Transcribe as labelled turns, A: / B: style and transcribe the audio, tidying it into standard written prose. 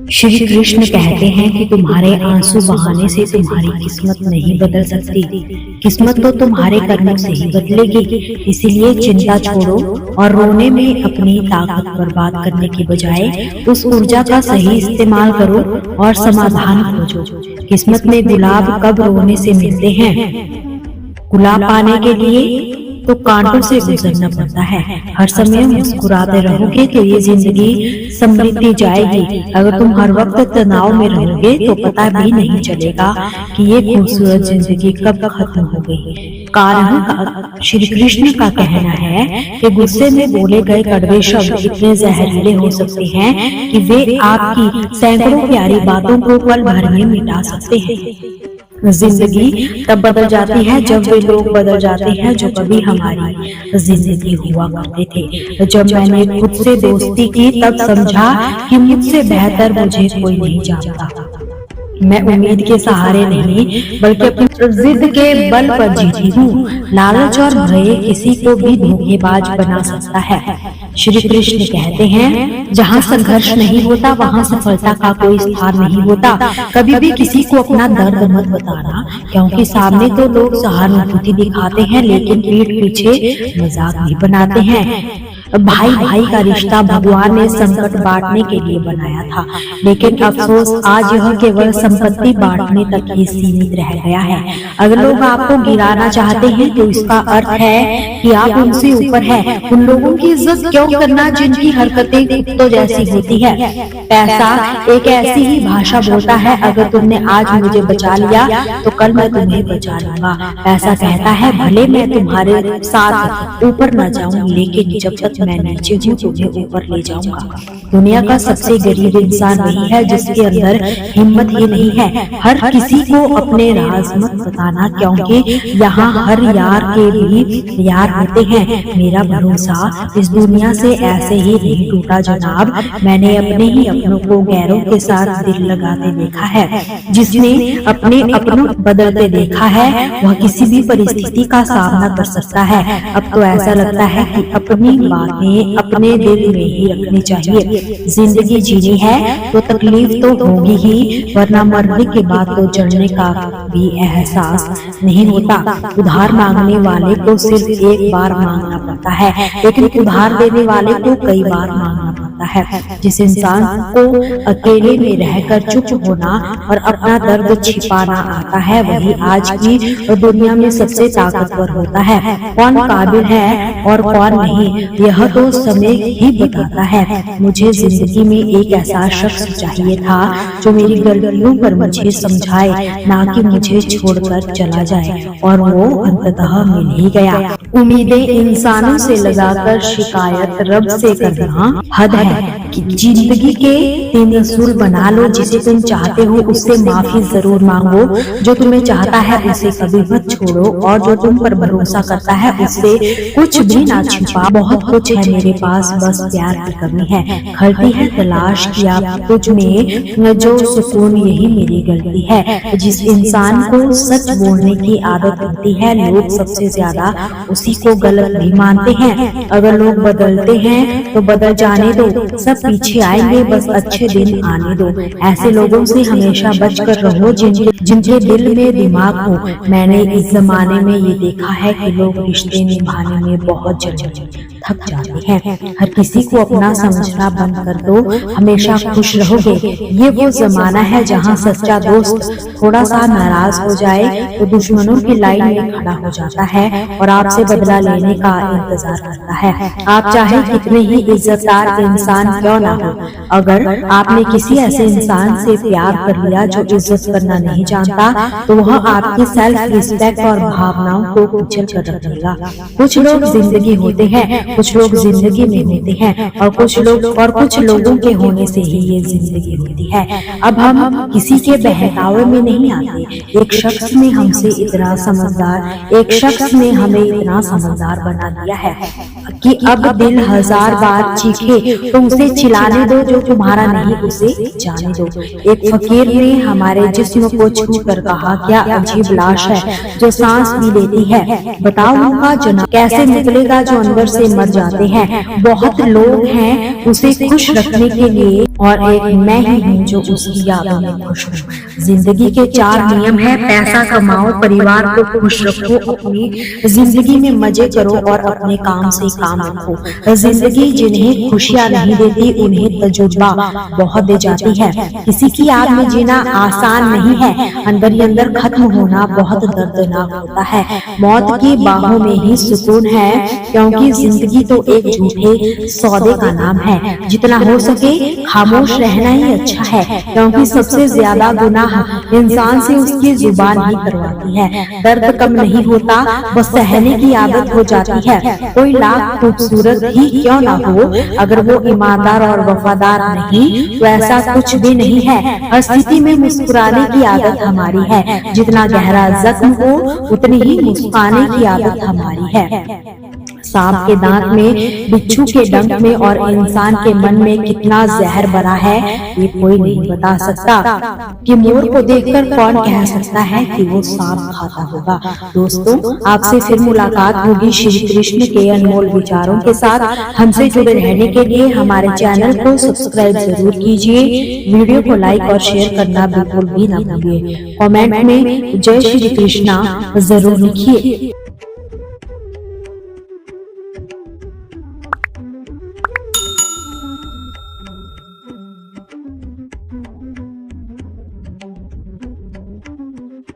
A: श्री कृष्ण कहते हैं कि तुम्हारे आंसू बहाने से तुम्हारी किस्मत नहीं बदल सकती। किस्मत तो तुम्हारे कर्मों से ही बदलेगी। इसीलिए चिंता छोड़ो और रोने में अपनी ताकत बर्बाद करने की बजाय उस ऊर्जा का सही इस्तेमाल करो और समाधान खोजो। किस्मत में गुलाब कब रोने से मिलते हैं? गुलाब पाने के लिए तो कांटों से गुजरना पड़ता है। हर समय मुस्कुराते रहोगे तो ये जिंदगी समृद्धि जाएगी। अगर तुम हर वक्त तनाव में रहोगे तो पता भी नहीं चलेगा कि ये खूबसूरत जिंदगी कब खत्म हो गई। कारण श्री कृष्ण का कहना है कि गुस्से में बोले गए कड़वे शब्द इतने जहरीले हो सकते हैं कि वे आपकी सैकड़ों प्यारी बातों को पल भर में मिटा सकते हैं। जिंदगी तब बदल जाती है जब वे लोग बदल जाते हैं जो कभी हमारी जिंदगी हुआ करते थे। जब मैंने खुद से दोस्ती की तब समझा कि मुझसे बेहतर मुझे कोई नहीं जानता। मैं उम्मीद के सहारे नहीं बल्कि अपनी जिद के बल पर जीती हूँ। लालच और भय किसी को भी धोखेबाज बना सकता है। श्री कृष्ण कहते हैं, जहाँ संघर्ष नहीं होता वहाँ सफलता का कोई स्थान नहीं होता। कभी भी किसी को अपना दर्द मत बताना, क्योंकि सामने तो लोग सहानुभूति दिखाते हैं लेकिन पीठ पीछे मजाक भी बनाते हैं। भाई भाई का रिश्ता भगवान ने संकट बांटने के लिए बनाया था, लेकिन अफसोस आज यह केवल संपत्ति बांटने तक ही सीमित रह गया है। अगर लोग आपको गिराना चाहते हैं तो इसका अर्थ है कि आप उनसे ऊपर हैं। उन लोगों की इज्जत क्यों करना जिनकी हरकतें कुत्तों जैसी होती है। पैसा एक ऐसी ही भाषा बोलता है, अगर तुमने आज मुझे बचा लिया तो कल मैं तुम्हें बचा लूंगा। पैसा कहता है, भले मैं तुम्हारे साथ ऊपर न जाऊं लेकिन जब तक मैं नीचे हूँ तुझे ऊपर ले जाऊंगा। दुनिया का सबसे गरीब इंसान वही है जिसके अंदर हिम्मत ही नहीं है। हर किसी को अपने राज मत बताना, क्योंकि यहाँ हर यार के भी यार होते हैं। मेरा भरोसा इस दुनिया से ऐसे ही नहीं टूटा जनाब। मैंने अपने ही अपनों को गैरों के साथ दिल लगाते देखा है। जिसने अपने अपनों बदलते देखा है वह किसी भी परिस्थिति का सामना कर सकता है। अब तो ऐसा लगता है कि अपनी बातें अपने दिल में ही रखनी चाहिए। जिंदगी जीनी है तो तकलीफ तो होगी ही, वरना मरने के बाद तो जलने का भी एहसास नहीं होता। उधार मांगने वाले को सिर्फ एक बार मांगना पड़ता है, लेकिन उधार देने वाले को कई बार मांगना पड़ता है। जिस इंसान को अकेले में रहकर चुप होना और अपना दर्द छिपाना आता है वही आज की दुनिया में सबसे ताकतवर होता है। कौन काबिल है और कौन नहीं यह तो समय ही बताता है। मुझे जिंदगी में एक ऐसा शख्स चाहिए था जो मेरी गलतियों पर मुझे समझाए, ना कि मुझे छोड़कर चला जाए, और वो अंततः मिल ही गया। उम्मीदें इंसानों से लगाकर शिकायत रब से करना हद है। कि जिंदगी के 3 असूल बना लो। जिसे तुम चाहते हो उससे माफी जरूर मांगो, जो तुम्हें चाहता है उसे कभी मत छोड़ो, और जो तुम पर भरोसा करता है उससे कुछ भी ना छिपा। बहुत कुछ है मेरे पास, बस प्यार की कमी है। खलती है तलाश किया तुझ में जो सुकून, यही मेरी गलती है। जिस इंसान को सच बोलने की आदत होती है लोग सबसे ज्यादा उसी को गलत भी मानते हैं। अगर लोग बदलते हैं तो बदल जाने दो, सब पीछे आएंगे, बस अच्छे दिन आने दो। ऐसे लोगों से हमेशा बचकर रहो जिनके दिल में दिमाग हो। मैंने इस जमाने में ये देखा है कि लोग रिश्ते निभाने में बहुत जल्दी थक जाते हैं। हर किसी को अपना समझना बंद कर दो, हमेशा खुश रहोगे। ये वो जमाना है जहाँ सच्चा दोस्त थोड़ा सा नाराज हो जाए तो दुश्मनों की लाइन में खड़ा हो जाता है और आपसे बदला लेने का इंतजार करता है। आप चाहे कितने ही इज्जतदार इंसान क्यों ना हो, अगर आपने किसी ऐसे इंसान से प्यार कर लिया जो इज्जत करना नहीं जानता तो वह आपकी सेल्फ रिस्पेक्ट और भावनाओं को कुचल कर रख देगा। कुछ लोग जिंदगी होते हैं, कुछ लोग जिंदगी में होते हैं, और कुछ लोगों के होने से ही ये जिंदगी होती है। अब हम किसी के बहकावे में नहीं आते। एक शख्स ने हमसे इतना समझदार एक शख्स ने हमें इतना समझदार बना दिया है कि अब दिल 1000 बार चीखे तो उसे चिल्लाने दो, जो तुम्हारा नहीं उसे जाने दो। एक फकीर ने हमारे जिस्म को छू कर कहा, क्या अजीब लाश है जो सांस भी लेती है। बताओ उनका जनाजा कैसे निकलेगा जो अंदर से मर जाते हैं। बहुत लोग हैं उसे खुश रखने के लिए और एक मैं ही हूँ जो उसकी यादों में खुश हूँ। जिंदगी के 4 नियम है, पैसा कमाओ, परिवार को खुश रखो, अपनी जिंदगी में मजे करो और अपने काम से काम रखो। जिंदगी जिन्हें खुशियाँ नहीं देती उन्हें तजुर्बा बहुत दे जाती है। किसी की याद में जीना आसान नहीं है, अंदर ही अंदर खत्म होना बहुत दर्दनाक होता है। मौत की बाहों में ही सुकून है, क्योंकि जिंदगी तो एक झूठे सौदे का नाम है। जितना हो सके खामोश रहना ही अच्छा है, क्योंकि सबसे ज्यादा गुनाह इंसान से उसकी जुबान ही करवाती है। दर्द कम नहीं होता, बस सहने की आदत हो जाती है। कोई लाख खूबसूरत ही क्यों ना हो, अगर वो ईमानदार और वफादार नहीं तो ऐसा कुछ भी नहीं है। हर स्थिति में मुस्कुराने की आदत हमारी है। जितना गहरा जख्म हो उतनी ही मुस्कुराने की आदत हमारी है। सांप के दांत में, बिच्छू के डंक में और इंसान के मन में कितना जहर भरा है ये कोई नहीं बता सकता। कि मोर को देखकर कौन कह सकता है कि वो सांप खाता होगा। दोस्तों, आपसे फिर मुलाकात होगी श्री कृष्ण के अनमोल विचारों के साथ। हमसे जुड़े रहने के लिए हमारे चैनल को सब्सक्राइब जरूर कीजिए। वीडियो को लाइक और शेयर करना बिल्कुल भी ना भूलिए। कमेंट में जय श्री कृष्णा जरूर लिखिए।